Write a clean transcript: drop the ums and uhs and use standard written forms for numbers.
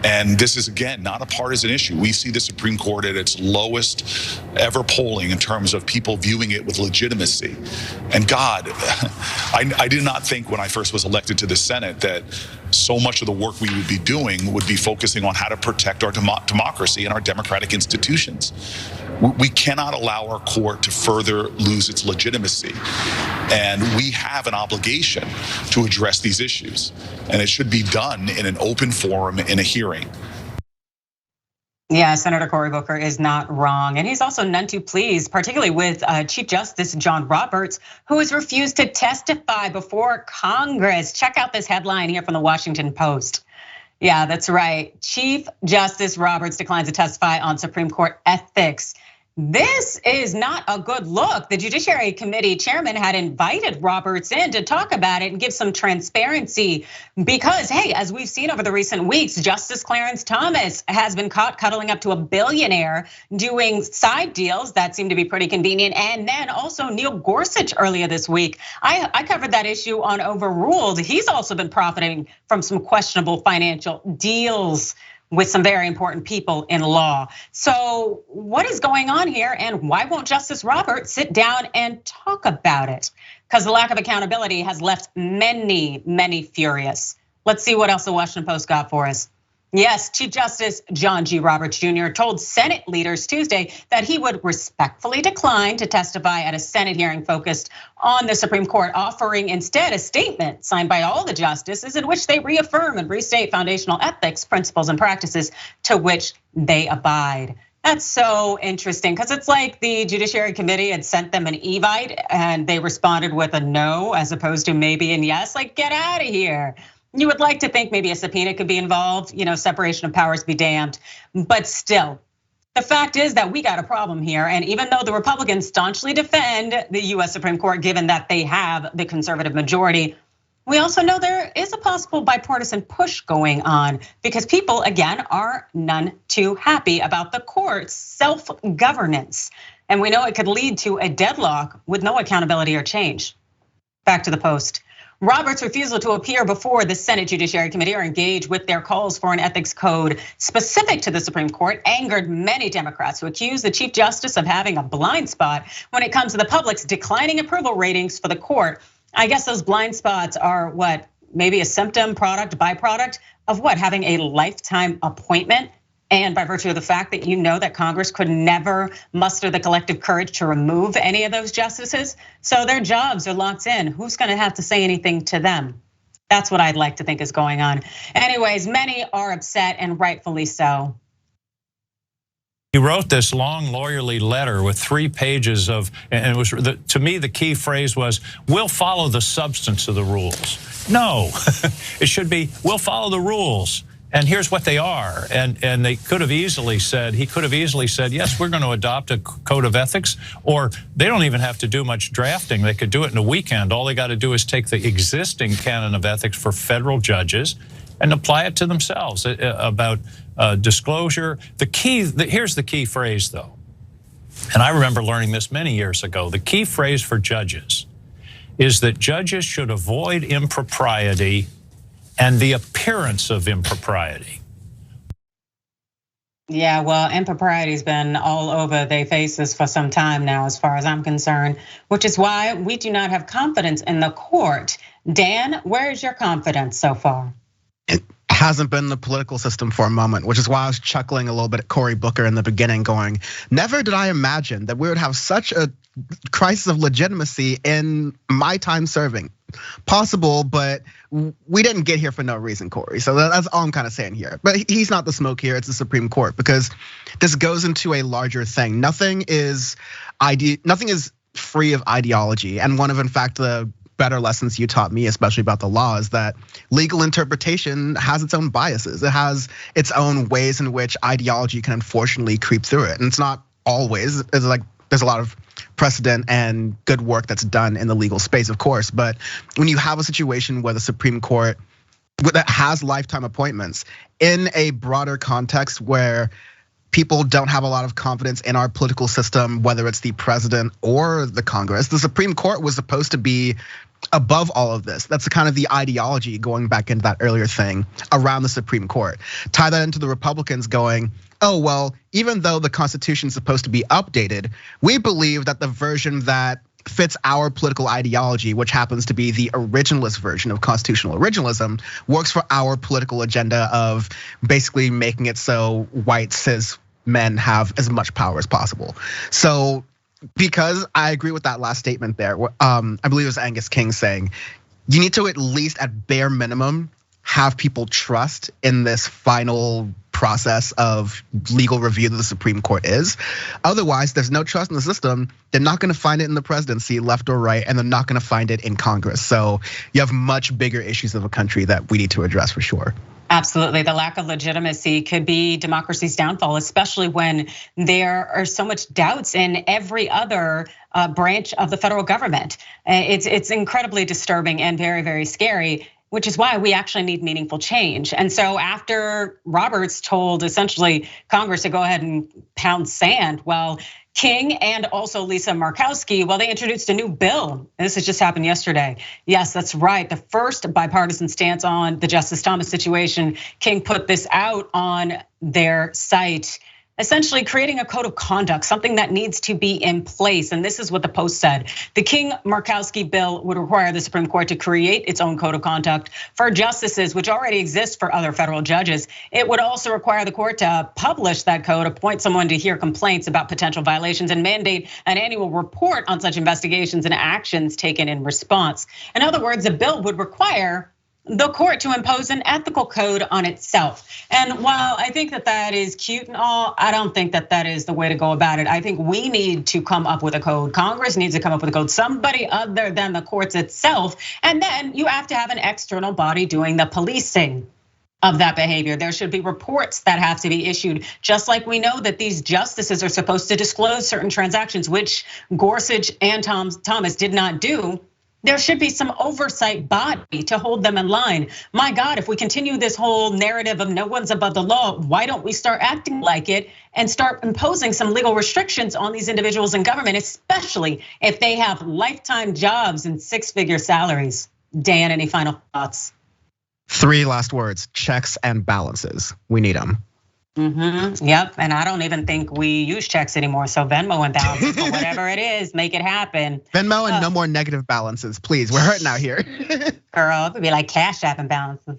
And this is, again, not a partisan issue. We see the Supreme Court at its lowest ever polling in terms of people viewing it with legitimacy. And God, I did not think when I first was elected to the Senate that so much of the work we would be doing would be focusing on how to protect our democracy and our democratic institutions. We cannot allow our court to further lose its legitimacy. And we have an obligation to address these issues. And it should be done in an open forum in a hearing. Yeah, Senator Cory Booker is not wrong. And he's also none too pleased, particularly with Chief Justice John Roberts, who has refused to testify before Congress. Check out this headline here from the Washington Post. Yeah, that's right. Chief Justice Roberts declines to testify on Supreme Court ethics. This is not a good look. The Judiciary Committee chairman had invited Roberts in to talk about it and give some transparency because, hey, as we've seen over the recent weeks, Justice Clarence Thomas has been caught cuddling up to a billionaire doing side deals that seem to be pretty convenient. And then also Neil Gorsuch earlier this week. I covered that issue on Overruled. He's also been profiting from some questionable financial deals with some very important people in law. So what is going on here, and why won't Justice Roberts sit down and talk about it? Because the lack of accountability has left many, many furious. Let's see what else the Washington Post got for us. Yes, Chief Justice John G. Roberts Jr. told Senate leaders Tuesday that he would respectfully decline to testify at a Senate hearing focused on the Supreme Court, offering instead a statement signed by all the justices in which they reaffirm and restate foundational ethics, principles, and practices to which they abide. That's so interesting because it's like the Judiciary Committee had sent them an evite and they responded with a no as opposed to maybe and yes, like get out of here. You would like to think maybe a subpoena could be involved, separation of powers be damned. But still, the fact is that we got a problem here. And even though the Republicans staunchly defend the US Supreme Court, given that they have the conservative majority, we also know there is a possible bipartisan push going on because people, again, are none too happy about the court's self-governance. And we know it could lead to a deadlock with no accountability or change. Back to the Post. Roberts' refusal to appear before the Senate Judiciary Committee or engage with their calls for an ethics code specific to the Supreme Court angered many Democrats who accused the Chief Justice of having a blind spot when it comes to the public's declining approval ratings for the court. I guess those blind spots are what, maybe a symptom, product, byproduct of what, having a lifetime appointment? And by virtue of the fact that you know that Congress could never muster the collective courage to remove any of those justices. So their jobs are locked in. Who's gonna have to say anything to them? That's what I'd like to think is going on. Anyways, many are upset and rightfully so. He wrote this long lawyerly letter with 3 pages of, and it was, to me, the key phrase was, we'll follow the substance of the rules. No, it should be, we'll follow the rules. And here's what they are. And they could have easily said, he could have easily said, yes, we're going to adopt a code of ethics, or they don't even have to do much drafting. They could do it in a weekend. All they got to do is take the existing canon of ethics for federal judges and apply it to themselves about disclosure. Here's the key phrase though. And I remember learning this many years ago. The key phrase for judges is that judges should avoid impropriety and the appearance of impropriety. Yeah, well, impropriety's been all over their faces for some time now, as far as I'm concerned, which is why we do not have confidence in the court. Dan, where is your confidence so far? It hasn't been the political system for a moment, which is why I was chuckling a little bit at Cory Booker in the beginning going, never did I imagine that we would have such a crisis of legitimacy in my time serving. Possible, but we didn't get here for no reason, Cory. So that's all I'm kind of saying here. But he's not the smoke here, it's the Supreme Court, because this goes into a larger thing. Nothing is free of ideology. And one of, in fact, the better lessons you taught me, especially about the law, is that legal interpretation has its own biases. It has its own ways in which ideology can unfortunately creep through it. And it's not always, it's like there's a lot of precedent and good work that's done in the legal space, of course. But when you have a situation where the Supreme Court that has lifetime appointments in a broader context where people don't have a lot of confidence in our political system, whether it's the president or the Congress. The Supreme Court was supposed to be above all of this. That's kind of the ideology, going back into that earlier thing around the Supreme Court. Tie that into the Republicans going, oh, well, even though the Constitution is supposed to be updated, we believe that the version that fits our political ideology, which happens to be the originalist version of constitutional originalism, works for our political agenda of basically making it so white cis men have as much power as possible. So because I agree with that last statement there, I believe it was Angus King saying, you need to at least at bare minimum have people trust in this final process of legal review that the Supreme Court is. Otherwise, there's no trust in the system. They're not gonna find it in the presidency, left or right, and they're not gonna find it in Congress. So you have much bigger issues of a country that we need to address for sure. Absolutely, the lack of legitimacy could be democracy's downfall, especially when there are so much doubts in every other branch of the federal government. It's incredibly disturbing and very, very scary, which is why we actually need meaningful change. And so after Roberts told essentially Congress to go ahead and pound sand, well, King and also Lisa Murkowski, well, they introduced a new bill. And this has just happened yesterday. Yes, that's right. The first bipartisan stance on the Justice Thomas situation. King put this out on their site, essentially creating a code of conduct, something that needs to be in place. And this is what the Post said. The King-Murkowski bill would require the Supreme Court to create its own code of conduct for justices, which already exists for other federal judges. It would also require the court to publish that code, appoint someone to hear complaints about potential violations, and mandate an annual report on such investigations and actions taken in response. In other words, the bill would require the court to impose an ethical code on itself. And while I think that that is cute and all, I don't think that that is the way to go about it. I think we need to come up with a code. Congress needs to come up with a code, somebody other than the courts itself. And then you have to have an external body doing the policing of that behavior. There should be reports that have to be issued, just like we know that these justices are supposed to disclose certain transactions, which Gorsuch and Thomas did not do. There should be some oversight body to hold them in line. My God, if we continue this whole narrative of no one's above the law, why don't we start acting like it and start imposing some legal restrictions on these individuals in government, especially if they have lifetime jobs and six-figure salaries? Dan, any final thoughts? 3 last words: checks and balances. We need them. Yep, and I don't even think we use checks anymore. So Venmo and balances, or whatever it is, make it happen. Venmo and no more negative balances, please. We're hurting out here. Girl, it would be like Cash App and balances.